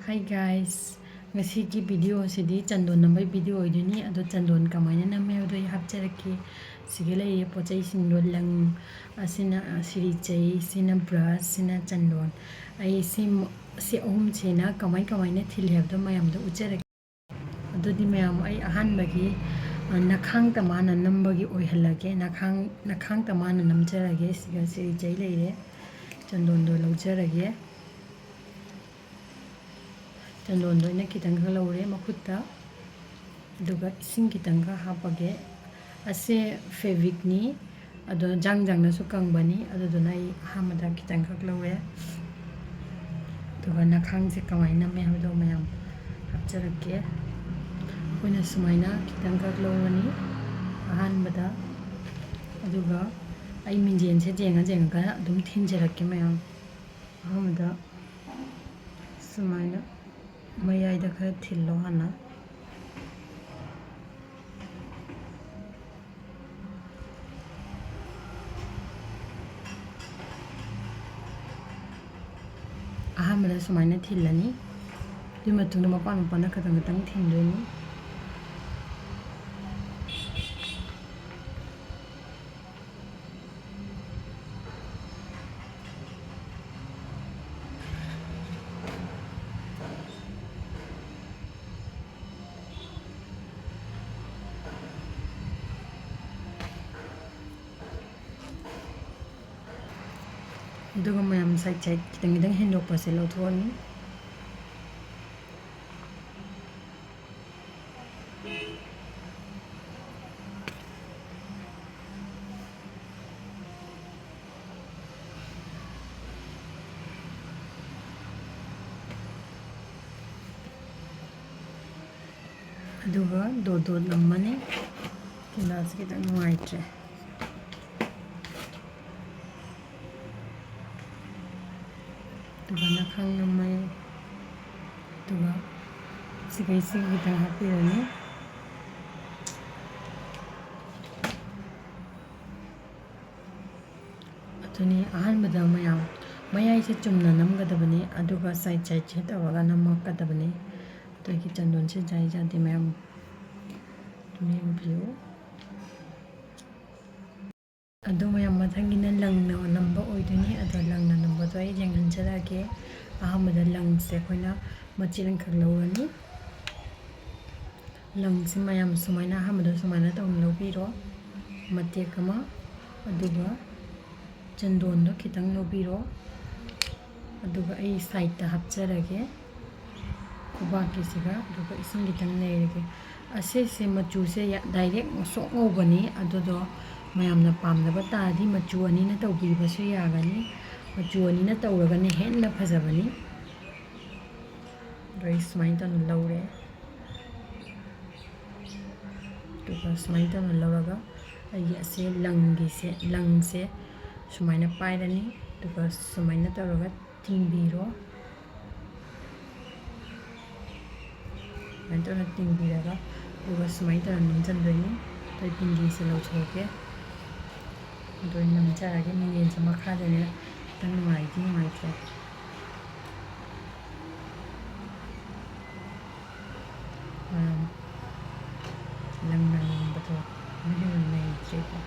Hi guys, ngasigi video sidi chandon nambai video oiduni ado chandon kamaina namme odo hapjaraki sige lai pochai singlo lang asina siri chai sina brush sina chandon ai si ohum chena kamaina thil hebdo mayam do ujaraki ado di mayam ai ahan bagi nakhang tamana nambagi oihalage nakhang tamana namjarage siga siri chai leire chandon do laujarage chandon do ina kitang ka laure makhutta aduga ising kitang ka hapage ase fabric ni ado jang na su kangbani ado do nai hamada kitang ka laure aduga nakhang se kamaina me hado mayam hapjarake koina sumaina kitang ka laurani ahan bada aduga ai minjen se jenga ka adum thinjarake mayam ahamada sumaina mayayda khara thillo hana ahamada sumaina thillani di matuna mapana katang thindoni aduga mayam side kitang hendokpase lauthoni aduga dot nammani tilas kitang nuaitre aduga nakhang nammai aduga sigai kitang hapirani aduni ahanbada mayam mayai se chumna namgadabani aduga side che tawaga namakadabani toki chandon se jai jati mayam view ado mayam mathangina langna namba oiduni ado langna namba do ai jenghanjarage ahamada lang se koina machilang khak laurani lang se mayam sumaina ahamada sumaina tawna lobiro matek ama aduga chandon do kitang lobiro aduga ai side ta hapjarage kubaki siga aduga ising kitang leirage ase se machu se direct sok ngobani adodo mayamna pamdaba tadi machu ani na tawbibasu yagani machu ani na tawragani henna phajabani doi smain tan laure aduga smain tan lauraga ai ase lang se sumaina pairani aduga sumaina tawraga tingbiro Antara tinggi daga, juga semai itu namjan doni, tapi tinggi selalu coke, doni namja lagi mungkin sama kada ni, tapi mai tu, lang betul, mungkin mai cerita.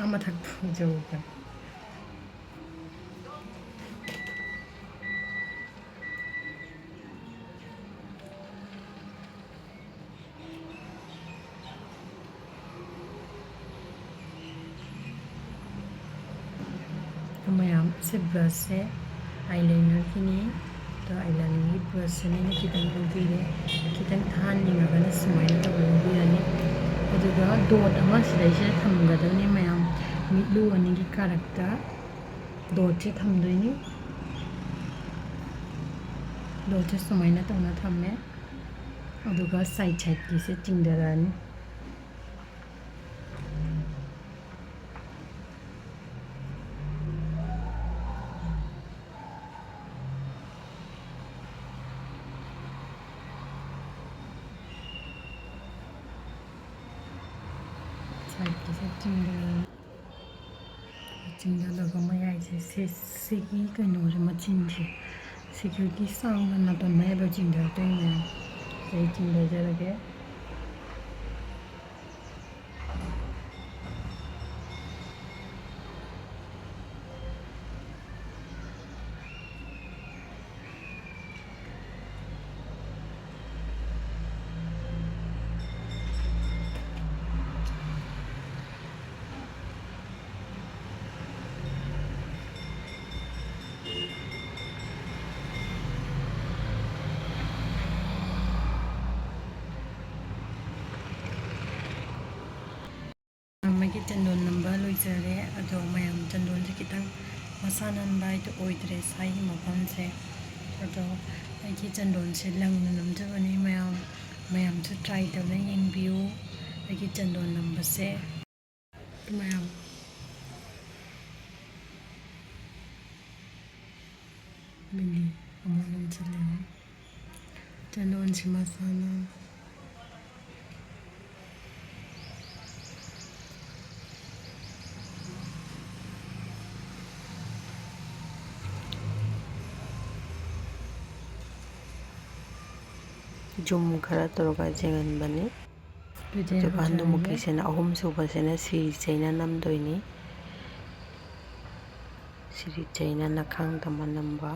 Ama tak jauh kan. Mayam se brush se eyeliner kini to eyeliner brush se ni kitang lobire kitang than ninga kana smile to lobirani aduga dot ama sidai se thamgadani mayam mitlu ani ki character dot se thamdoini dot se sumaina tawna thamme aduga side ki se chingdarani ꯆꯤꯡꯗꯂꯒ ꯃꯌꯥꯏꯁꯦ ꯁꯤꯒꯤ ꯀꯩꯅꯣꯁꯦ ꯃꯆꯤꯟꯁꯦ ꯁꯤꯒꯤ ꯁꯥꯡꯅ ꯅꯥꯇꯣꯟ ꯃꯌꯥꯏꯗ ꯆꯤꯡꯊꯔꯛꯇꯣꯏꯅꯦ ꯑꯩ ꯆꯤꯡꯊꯖꯔꯒꯦ ꯃꯥꯒꯤ ꯆꯟꯗꯣꯟ ꯅꯝꯕ ꯂꯣꯏꯖꯔꯦ ꯑꯗꯣ ꯃꯌꯥꯝ ꯆꯟꯗꯣꯟꯁꯦ ꯈꯤꯇꯪ ꯃꯁꯥ ꯅꯥꯟꯕ ꯍꯥꯏꯗꯣ ꯑꯣꯏꯗ꯭ꯔꯦ ꯁꯥꯏꯒꯤ ꯃꯐꯝꯁꯦ ꯑꯗꯣ ꯑꯩꯒꯤ ꯆꯟꯗꯣꯟꯁꯦ ꯂꯪꯅ ꯅꯝꯖꯕꯅꯤ ꯃꯌꯥꯝꯁꯨ ꯇ꯭ꯔꯥꯏ ꯇꯧꯅ ꯌꯦꯡꯕꯤꯌꯨ ꯑꯩꯒꯤ ꯆꯟꯗꯣꯟ ꯅꯝꯕꯁꯦ ꯃꯌꯥꯝ ꯃꯤꯅꯤ ꯑꯃꯨꯛ ꯅꯝꯁꯤꯜꯂꯦ ꯆꯟꯗꯣꯟꯁꯤ ꯃꯁꯥꯅ ꯖꯨꯝ ꯈꯔ ꯇꯧꯔꯒ ꯌꯦꯡꯍꯟꯕꯅꯤ ꯑꯗꯨꯒ ꯍꯟꯗꯨꯃꯨꯛꯀꯤꯁꯤꯅ ꯑꯍꯨꯝ ꯁꯨꯕꯁꯤꯅ ꯁꯤꯔꯤ ꯆꯩꯅ ꯅꯝꯗꯣꯏꯅꯤ ꯁꯤꯔꯤ ꯆꯩꯅ ꯅꯈꯥꯡ ꯇꯝꯕ ꯅꯝꯕ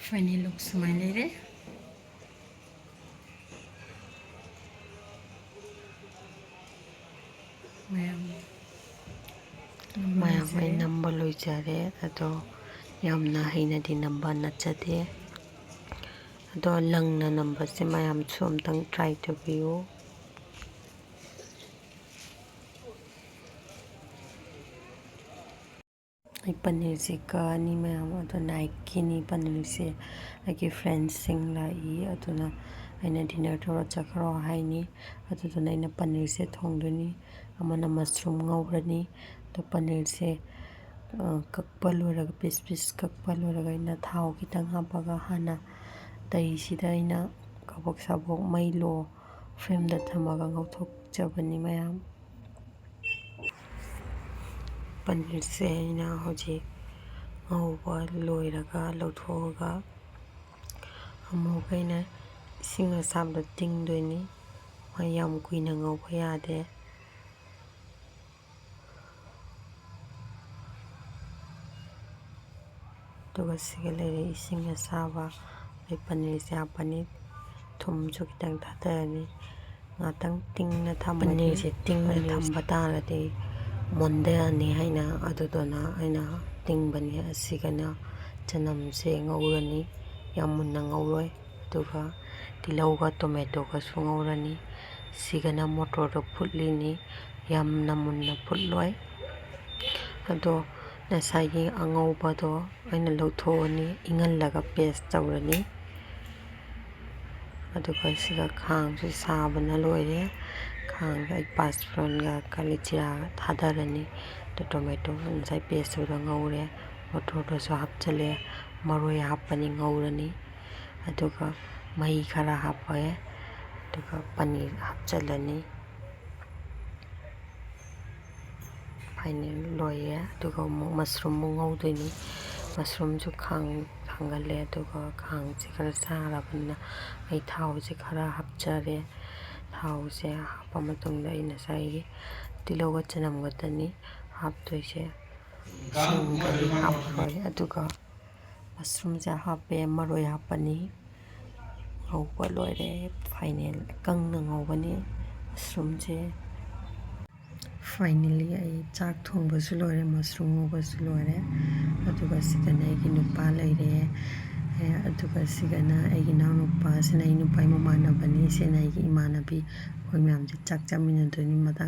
ꯐꯥꯏꯅꯦꯜ ꯂꯨꯛ ꯁꯨꯃꯥꯏꯅ ꯂꯩꯔꯦ ꯃꯌꯥꯝ ꯑꯩ ꯅꯝꯕ ꯂꯣꯏꯖꯔꯦ ꯑꯗꯣ ꯌꯥꯝꯅ ꯍꯩꯅꯗꯤ ꯅꯝꯕ ꯅꯠꯆꯗꯦ ꯑꯗꯣ ꯂꯪꯅ ꯅꯝꯕꯁꯦ ꯃꯌꯥꯝꯁꯨ ꯑꯝꯇꯪ ꯇ꯭ꯔꯥꯏ ꯇꯧꯕꯤꯌꯨ ꯑꯩ ꯄꯅꯤꯔꯁꯦ ꯀꯛꯑꯅꯤ ꯃꯌꯥꯝ ꯑꯗꯣ ꯅꯥꯏꯠꯀꯤꯅꯤ ꯄꯅꯤꯔꯁꯦ ꯑꯩꯒꯤ ꯐ꯭ꯔꯦꯟꯁꯤꯡ ꯂꯥꯛꯏ ꯑꯗꯨꯅ ꯑꯩꯅ ꯗꯤꯅꯔ ꯇꯧꯔ ꯆꯠꯈ꯭ꯔꯣ ꯍꯥꯏꯅꯤ ꯑꯗꯨꯗꯨꯅ ꯑꯩꯅ ꯄꯅꯤꯔꯁꯦ ꯊꯣꯡꯗꯣꯏꯅꯤ ꯑꯃꯅ ꯃꯁꯔꯨꯝ ꯉꯧꯔꯅꯤ ꯑꯗꯣ ꯄꯅꯤꯔꯁꯦ ꯀꯛꯄ ꯂꯣꯏꯔꯒ ꯄꯤꯁ ꯄꯤꯁ ꯀꯛꯄ ꯂꯣꯏꯔꯒ ꯑꯩꯅ ꯊꯥꯎ ꯈꯤꯇꯪ ꯍꯥꯞꯄꯒ ꯍꯥꯟꯅ ꯇꯩꯁꯤꯗ ꯑꯩꯅ ꯀꯕꯣꯛ ꯁꯥꯕꯣꯛ ꯃꯩ ꯂꯣ ꯐ꯭ꯂꯦꯝꯗ ꯊꯝꯃꯒ ꯉꯧꯊꯣꯛꯆꯕꯅꯤ ꯃꯌꯥꯝ ꯄꯅꯤꯔꯁꯦ ꯑꯩꯅ ꯍꯧꯖꯤꯛ ꯉꯧꯕ ꯂꯣꯏꯔꯒ ꯂꯧꯊꯣꯛꯑꯒ ꯑꯃꯨꯛ ꯑꯩꯅ ꯏꯁꯤꯡ ꯑꯁꯥꯕꯗ ꯇꯤꯡꯗꯣꯏꯅꯤ ꯌꯥꯝ ꯀꯨꯏꯅ ꯉꯧꯕ ꯌꯥꯗꯦ ꯑꯗꯨꯒ ꯁꯤꯒ ꯂꯩꯔꯦ ꯏꯁꯤꯡ ꯑꯁꯥꯕ ꯑꯗꯩ ꯄꯅꯤꯔꯁꯦ ꯍꯥꯞꯄꯅꯤ ꯊꯨꯝꯁꯨ ꯈꯤꯇꯪ ꯊꯥꯗꯔꯅꯤ ꯉꯥꯛꯇꯪ ꯇꯤꯡꯅ ꯊꯝꯃꯅꯤ ꯄꯅꯤꯔꯁꯦ ꯇꯤꯡꯅ ꯊꯝꯕ ꯇꯥꯔꯗꯤ ꯃꯣꯟꯊꯔꯅꯤ ꯍꯥꯏꯅ ꯑꯗꯨꯗꯨꯅ ꯑꯩꯅ ꯇꯤꯡꯕꯅꯤ ꯑꯁꯤꯒꯅ ꯆꯅꯝꯁꯦ ꯉꯧꯔꯅꯤ ꯌꯥꯝ ꯃꯨꯟꯅ ꯉꯧꯔꯣꯏ ꯑꯗꯨꯒ ꯇꯤꯜꯍꯧꯒ ꯇꯣꯃꯦꯇꯣꯒꯁꯨ ꯉꯧꯔꯅꯤ ꯁꯤꯒꯅ ꯃꯣꯇꯣꯔꯗꯣ ꯐꯨꯠꯂꯤꯅꯤ ꯌꯥꯝꯅ ꯃꯨꯟꯅ ꯐꯨꯠꯂꯣꯏ ꯑꯗꯣ ꯉꯁꯥꯏꯒꯤ ꯑꯉꯧꯕꯗꯣ ꯑꯩꯅ ꯂꯧꯊꯣꯛꯑꯅꯤ ꯏꯪꯍꯜꯂꯒ ꯄꯦꯁ ꯇꯧꯔꯅꯤ ꯑꯗꯨꯒ ꯁꯤꯒ ꯈꯥꯡꯁꯨ ꯁꯥꯕꯅ ꯂꯣꯏꯔꯦ ꯈꯥꯡꯗ ꯑꯩ ꯄꯥꯁꯐꯣꯔꯟꯒ ꯀꯥꯂꯤꯖꯤꯔꯥꯒ ꯊꯥꯗꯔꯅꯤ ꯑꯗꯣ ꯇꯣꯃꯦꯇꯣ ꯉꯁꯥꯏ ꯄꯦꯁ ꯇꯧꯕꯗ ꯉꯧꯔꯦ ꯃꯣꯇꯣꯔꯗꯁꯨ ꯍꯥꯞꯆꯤꯜꯂꯦ ꯃꯔꯣꯏ ꯍꯥꯞꯄꯅꯤ ꯉꯧꯔꯅꯤ ꯑꯗꯨꯒ ꯃꯍꯤ ꯈꯔ ꯍꯥꯞꯄꯦ ꯑꯗꯨꯒ ꯄꯅꯤꯔ ꯍꯥꯞꯆꯤꯜꯂꯅꯤ ꯐꯥꯏꯅꯦꯜ ꯂꯣꯏꯔꯦ ꯑꯗꯨꯒ ꯑꯃꯨꯛ ꯃꯁꯔꯨꯝꯃꯨꯛ ꯉꯧꯗꯣꯏꯅꯤ ꯃꯁꯔꯨꯝꯁꯨ ꯊꯥꯡꯒꯠꯂꯦ ꯑꯗꯨꯒ ꯈꯥꯡꯁꯦ ꯈꯔ ꯁꯥꯔꯕꯅꯤꯅ ꯑꯩ ꯊꯥꯎꯁꯦ ꯈꯔ ꯍꯥꯞꯆꯔꯦ ꯊꯥꯎꯁꯦ ꯍꯥꯞꯄ ꯃꯇꯨꯡꯗ ꯑꯩ ꯉꯁꯥꯏꯒꯤ ꯇꯤꯜꯍꯧꯒ ꯆꯅꯝꯒꯇꯅꯤ ꯍꯥꯞꯇꯣꯏꯁꯦ ꯁꯤꯡꯒꯗꯤ ꯍꯥꯞꯄꯔꯣꯏ ꯑꯗꯨꯒ ꯃꯁꯔꯨꯝꯁꯦ ꯍꯥꯞꯄꯦ ꯃꯔꯣꯏ ꯍꯥꯞꯄꯅꯤ ꯉꯧꯕ ꯂꯣꯏꯔꯦ ꯐꯥꯏꯅꯦꯜ ꯀꯪꯅ ꯉꯧꯕꯅꯤ ꯃꯁꯔꯨꯝꯁꯦ ꯐꯥꯏꯅꯦꯜꯂꯤ ꯑꯩ ꯆꯥꯛ ꯊꯣꯡꯕꯁꯨ ꯂꯣꯏꯔꯦ, ꯃꯁꯔꯨꯝ ꯉꯧꯕꯁꯨ ꯂꯣꯏꯔꯦ, ꯑꯗꯨꯒ ꯁꯤꯗꯅ ꯑꯩꯒꯤ ꯅꯨꯄꯥ ꯂꯩꯔꯦ, ꯑꯗꯨꯒ ꯁꯤꯒꯅ ꯑꯩꯒꯤ ꯏꯅꯥꯎꯅꯨꯄꯥ, ꯁꯤꯅ ꯑꯩ ꯅꯨꯄꯥꯒꯤ ꯃꯃꯥꯟꯅꯕꯅꯤ, ꯁꯤꯅ ꯑꯩꯒꯤ ꯏꯃꯥꯟꯅꯕꯤ, ꯑꯩꯈꯣꯏ ꯃꯌꯥꯝꯁꯦ ꯆꯥꯛ ꯆꯥꯃꯤꯟꯅꯗꯣꯏꯅꯤ꯫ ꯃꯇꯥꯡ